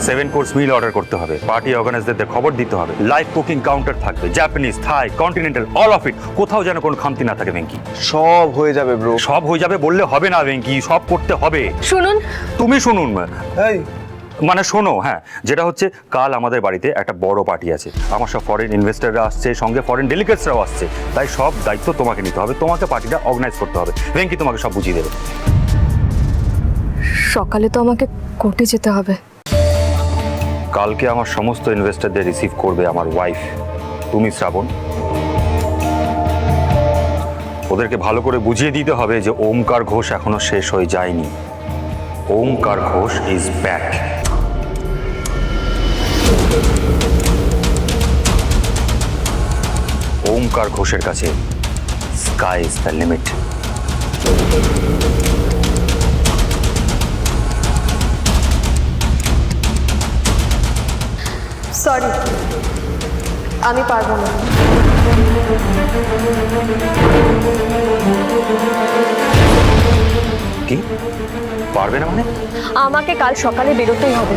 7 course মিল order করতে হবে, party অর্গানাইজারদের খবর দিতে হবে, লাইভ কুকিং কাউন্টার থাকবে, Japanese, Thai, continental, all of it. কোথাও যেন কোনো খামতি না থাকে ভেঙ্কি। সব হয়ে যাবে ব্রো। সব হয়ে যাবে বললে হবে না ভেঙ্কি, সব করতে হবে। শুনুন, তুমি শুনুন, এই মানে শোনো। হ্যাঁ, যেটা হচ্ছে কাল আমাদের বাড়িতে একটা বড় পার্টি আছে, আমার সব ফরেন ইনভেস্টাররা আসছে, সঙ্গে ফরেন ডেলিগেটসরাও আসছে, তাই সব দায়িত্ব তোমাকে নিতে হবে, তোমাকে পার্টিটা অর্গানাইজ করতে হবে। ভেঙ্কি তোমাকে সব বুঝিয়ে দেবে। সকালে তো আমাকে কোর্টে যেতে হবে। কালকে আমার সমস্ত ইনভেস্টরদের রিসিভ করবে আমার ওয়াইফ, তুমি শ্রাবণ। ওদেরকে ভালো করে বুঝিয়ে দিতে হবে যে ওমকার ঘোষ এখনো শেষ হয়ে যায়নি। Omkar Ghosh is back. ওমকার ঘোষের কাছে sky is the limit. Sorry, আমি পারবো না। কি পারবে না মানে? আমাকে কাল সকালে বেরোতেই হবে।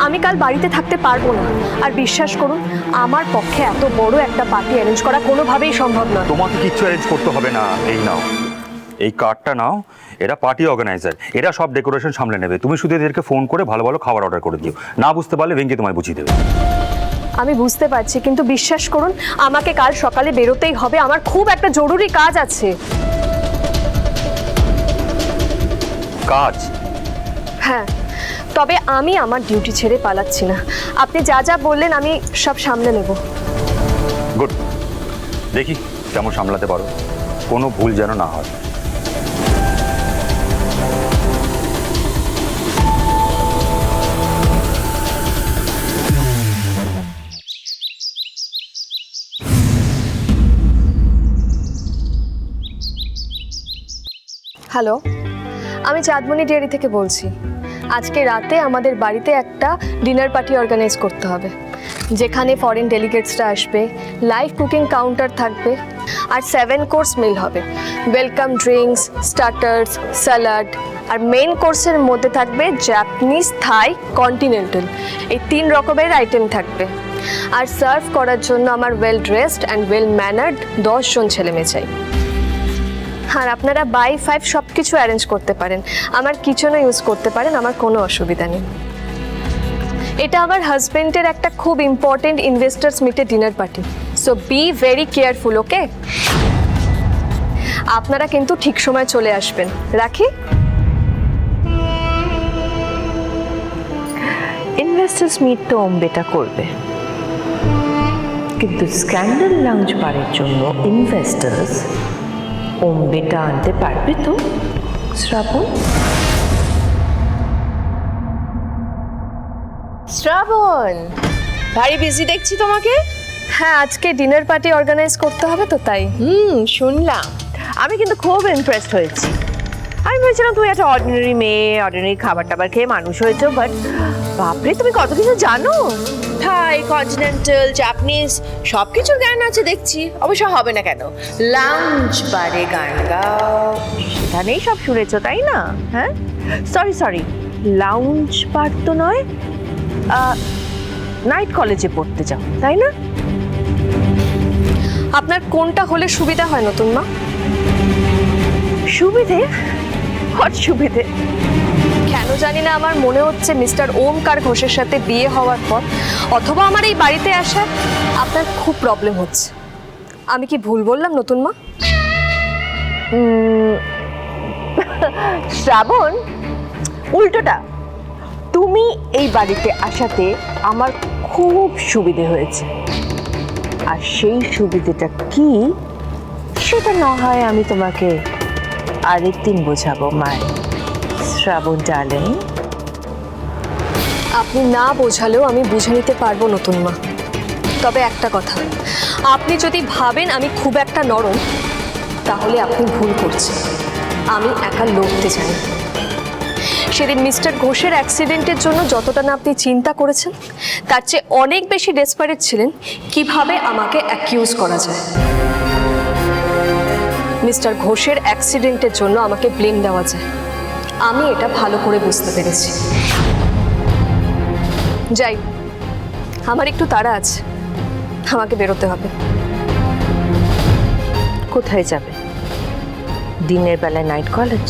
আমি কাল বাড়িতে থাকতে পারবো না। আর বিশ্বাস করুন, আমার পক্ষে এত বড় একটা পার্টি অ্যারেঞ্জ করা কোনোভাবেই সম্ভব না। তোমাকে কিচ্ছু অ্যারেঞ্জ করতে হবে না। এই নাও, এই কার্ডটা নাও, এরা পার্টি অর্গানাইজার, এরা সব ডেকোরেশন সামলে নেবে। তুমি শুধু এদেরকে ফোন করে ভালো ভালো খাবার অর্ডার করে দিও, না বুঝতে পারলে ভেঙ্কি তোমায় বুঝিয়ে দেবে। আমি বুঝতে পারছি, কিন্তু বিশ্বাস করুন, আমাকে কাল সকালে বেরোতেই হবে। আমার খুব একটা জরুরি কাজ আছে। কাজ? হ্যাঁ, তবে আমি আমার ডিউটি ছেড়ে পালাচ্ছি না। আপনি যা যা বললেন আমি সব সামলে নেব। গুড, দেখি কেমন সামলাতে পারো, কোনো ভুল যেন না হয়। হ্যালো, আমি চাঁদমণি ডেয়ারি থেকে বলছি। আজকে রাতে আমাদের বাড়িতে একটা ডিনার পার্টি অর্গানাইজ করতে হবে, যেখানে ফরেন ডেলিগেটসরা আসবে, লাইভ কুকিং কাউন্টার থাকবে, আর 7 কোর্স মিল হবে। ওয়েলকাম ড্রিঙ্কস, স্টার্টার্স, স্যালাড, আর মেইন কোর্সের মধ্যে থাকবে জাপানিজ, থাই, কন্টিনেন্টাল, এই 3 রকমের আইটেম থাকবে। আর সার্ভ করার জন্য আমার ওয়েল ড্রেসড অ্যান্ড ওয়েল ম্যানার্ড 10 জন ছেলেমেয়ে চাই। আর আপনারা বাই 5 সব কিছু অ্যারেঞ্জ করতে পারেন, আমার কিচেনও ইউজ করতে পারেন, আমার কোনো অসুবিধা নেই। এটা আমার হাজবেন্ডের একটা খুব ইম্পর্টেন্ট ইনভেস্টার্স মিটে dinner party, so be very careful, okay? আপনারা কিন্তু ঠিক সময় চলে আসবেন। রাখি। ইনভেস্টার্স মিট তো ওমবেটা করবে, কিন্তু স্ক্যান্ডাল লাউঞ্জ বারের জন্য ইনভেস্টার্স ওমবেটা আনতে পারবে তো শ্রাবণ? শ্রাবণ, ভারী বিজি দেখছি তোমাকে। হ্যাঁ, আজকে ডিনার পার্টি অর্গানাইজ করতে হবে তো, তাই। শুনলাম। আমি কিন্তু খুব ইমপ্রেসড হয়েছি। আমি ভেবেছিলাম তুমি একটা অর্ডিনারি মেয়ে, অর্ডিনারি খাবার টাবার খেয়ে মানুষ হয়েছো, বাট বাপরে তুমি কত কিছু জানো। থাই, কন্টিনেন্টাল, জাপানিজ সব কিছুর জ্ঞান আছে দেখছি। অবশ্য হবে না কেন, লাউঞ্জ বারে গান গাও, সেখানেই সব শুনেছো তাই না? হ্যাঁ, সরি, লাউঞ্জ বার তো নয়, নাইট কলেজে পড়তে যাও তাই না? আপনার কোনটা হলে সুবিধা হয় নতুন মা? সুবিধে? হোয়াট সুবিধে? কেন জানি না, আমার মনে হচ্ছে মিস্টার ওমকার ঘোষের সাথে বিয়ে হওয়ার পর অথবা আমার এই বাড়িতে আসা আপনার খুব প্রবলেম হচ্ছে। আমি কি ভুল বললাম নতুন মা? শ্রাবণ, উল্টোটা। তুমি এই বাড়িতে আসাতে আমার খুব সুবিধে হয়েছে, আর সেই সুবিধেটা কি সেটা না হয় আমি তোমাকে আরেকদিন বোঝাবো মাই শ্রাবণ ডার্লিং। আপনি না বোঝালেও আমি বুঝে নিতে পারবো নতুন মা। তবে একটা কথা, আপনি যদি ভাবেন আমি খুব একটা নরম, তাহলে আপনি ভুল করছেন। আমি একা লড়তে চাই। সেদিন মিস্টার ঘোষের অ্যাক্সিডেন্টের জন্য যতটা না আপনি চিন্তা করেছেন, তার চেয়ে অনেক বেশি ডেসপারেট ছিলেন কিভাবে আমাকে অ্যাকিউজ করা যায়। মিস্টার ঘোষের অ্যাক্সিডেন্টের জন্য আমাকে ব্লেম দেওয়া যায়, আমি এটা ভালো করে বুঝতে পেরেছি। যাই, আমার একটু তাড়া আছে, আমাকে বেরোতে হবে। কোথায় যাবে? দিনের বেলায় নাইট কলেজ?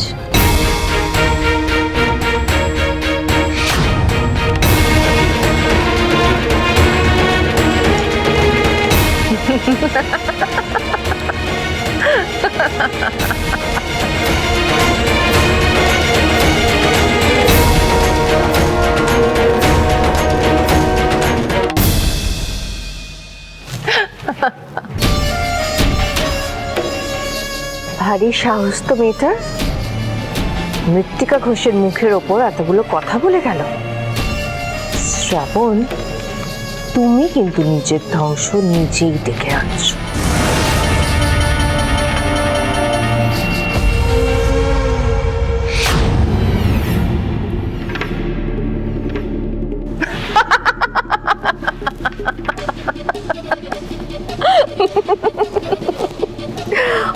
ভারী সাহস তো মেয়েটার, মৃত্তিকা ঘোষের মুখের ওপর এতগুলো কথা বলে গেল। শ্রাবণ, তুমি কিন্তু নিজের ধ্বংস নিজেই ডেকে আনছো।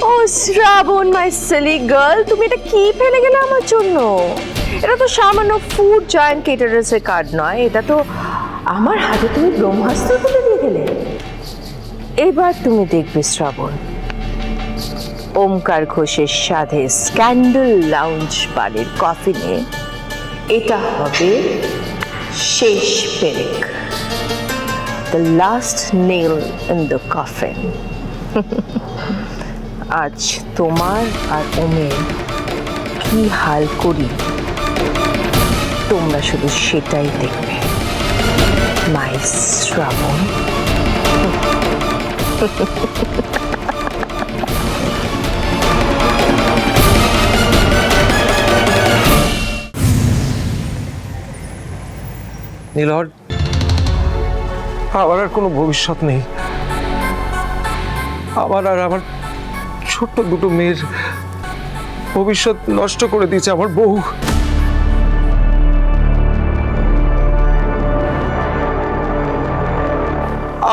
ও শ্রাবণ, মাই সিলি গার্ল, তুমি এটা কি ফেলে গেলে আমার জন্য? এটা তো সামান্য ফুড জয়েন্ট কেটারার্সের কার্ড নয়, এটা তো আমার হাতে তুমি ব্রহ্মাস্ত্র তুলে দিয়ে গেলে। এবার তুমি দেখবে শ্রাবণ, ওমকার ঘোষের সাধে স্ক্যান্ডাল লাউঞ্জ বারের কফিনে এটা হবে শেষ পেরেক, the last nail in the coffin. আজ তোমার আর ওমের কি হাল করি তোমরা শুধু সেটাই দেখবে, মাই শ্রাবণ। নীলহর, আমার আর কোনো ভবিষ্যৎ নেই। আমার আর আমার ছোট্ট দুটো মেয়ের ভবিষ্যৎ নষ্ট করে দিয়েছে আমার বউ।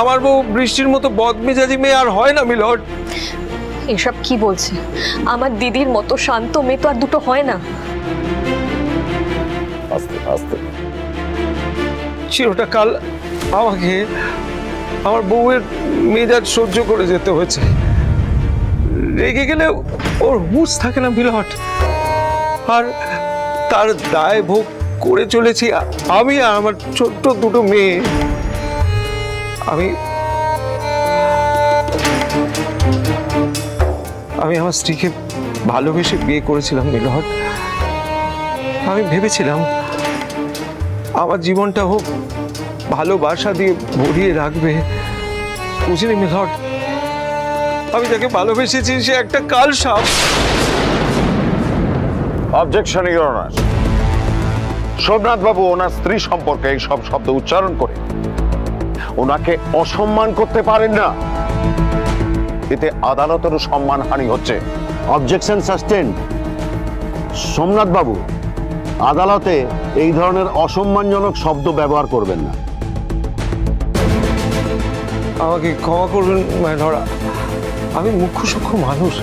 আমার বউ বৃষ্টির মতো বদমেজাজি মেয়ে আর হয় না মিলন। এসব কি বলছে? আমার দিদির মতো শান্ত মেয়ে তো আর দুটো হয় না। আস্তে আস্তে চিরটা কাল আমাকে আমার বউয়ের মেজাজ সহ্য করে যেতে হয়েছে। রেগে গেলে ওর হুঁশ থাকে না মিলট, আর তার দায় ভোগ করে চলেছি আমি আর আমার ছোট্ট দুটো মেয়ে। আমি আমার স্ত্রীকে ভালোবেসে বিয়ে করেছিলাম মিলট। আমি ভেবেছিলাম আমার জীবনটা হোক ভালোবাসা দিয়ে ভরিয়ে রাখবে। বুঝিনি মিলট, আমি যাকে ভালোবেসেছি সে একটা কাল সাপ। Objection your honour. সোমনাথ বাবু ওনার স্ত্রী সম্পর্কে এই সব শব্দ উচ্চারণ করে ওনাকে অসম্মান করতে পারেন না। এতে আদালতেরও সম্মানহানি হচ্ছে। Objection sustain. সোমনাথ বাবু, আদালতে এই ধরনের অসম্মানজনক শব্দ ব্যবহার করবেন না। আমাকে ক্ষমা করবেন ধরা, আমি মুখ্য সূক্ষ্ম মানুষ।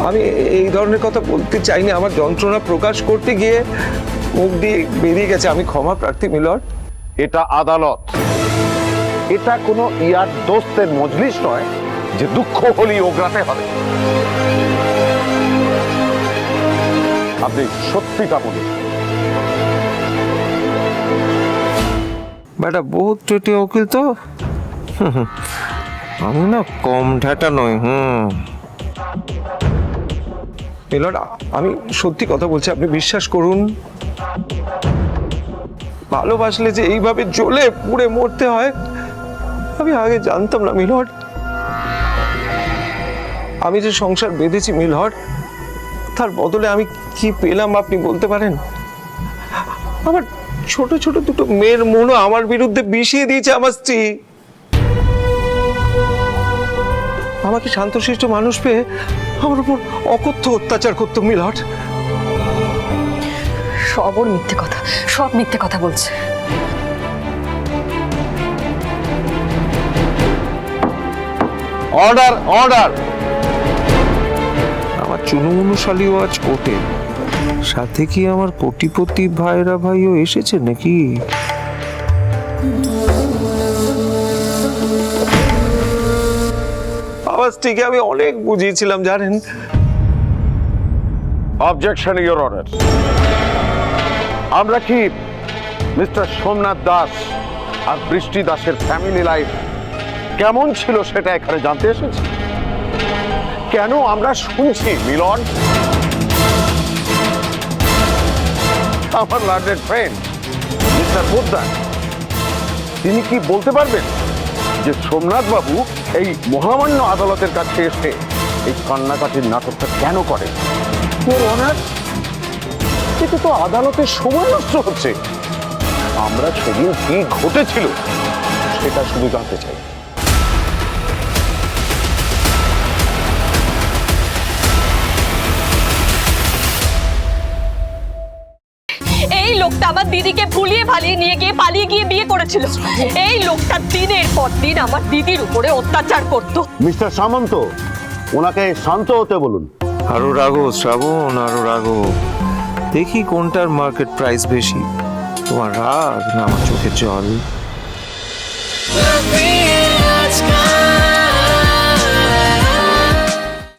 আমি এই ধরনের কথা বলতে চাইনি। আমার যন্ত্রণা প্রকাশ করতে গিয়ে মুখ দিয়ে বেরিয়ে গেছে। আমি ক্ষমা প্রার্থী মিলট। এটা আদালত, এটা কোনো ইয়ার দোস্তের মজলিস নয় যে দুঃখ হলেই ওগরাতে হবে। আপনি সত্যিটা বলুন। বেটা বহুত চটিয়া উকিল তো, আমি না কম ঢাটা নই। মিলট, আমি সত্যি কথা বলছি, আপনি বিশ্বাস করুন। ভালোবাসলে যে এইভাবে জ্বলে পুড়ে মরতে হয় আমি আগে জানতাম না মিলট। আমি যে সংসার বেঁধেছি মিলট, তার বদলে আমি কি পেলাম আপনি বলতে পারেন? আমার ছোট ছোট দুটো মেয়ের মনও আমার বিরুদ্ধে বিষিয়ে দিয়েছে আমার স্ত্রী। আমাকে শান্তশিষ্ট মানুষ পেয়ে আমার উপর অকথ্য অত্যাচার করতো মিলট। সব ওর মিথ্যে কথা, সব মিথ্যে কথা বলছে। Order, order. আমার চুনুমুনুশালীও আজ কোর্টে, সাথে কি আমার কোটিপতি ভাইরা ভাইও এসেছে নাকি? আওয়াজটিকে আমি অনেক বুঝিয়েছিলাম জানেন। Objection your honour. আমরা কি মিস্টার সোমনাথ দাস আর বৃষ্টি দাসের ফ্যামিলি লাইফ কেমন ছিল সেটা এখানে জানতে এসেছি? কেন আমরা শুনছি মিলন, আমার লার্নেড ফ্রেন্ড মিস্টার পোদ্দার, তিনি কি বলতে পারবেন যে সোমনাথ বাবু এই মহামান্য আদালতের কাছে এসে এই কান্নাকাটির নাটকটা কেন করে? ইওর অনার, কিন্তু তো আদালতের সময় নষ্ট হচ্ছে। আমরা সেদিন কি ঘটেছিল সেটা শুধু জানতে চাই। এই লোকটা আমার দিদিকে ভুলিয়ে ভালিয়ে নিয়ে গিয়ে পালিয়ে গিয়ে বিয়ে করেছিল। এই লোকটা দিনের পর দিন আমার দিদির উপরে অত্যাচার করতো। মিস্টার সামন্ত, ওনাকে শান্ত হতে বলুন। আরো রাগো শ্রাবণ, আরো রাগো। দেখি কোনটার মার্কেট প্রাইস বেশি, তোমার রাগ না আমার চোখের জল।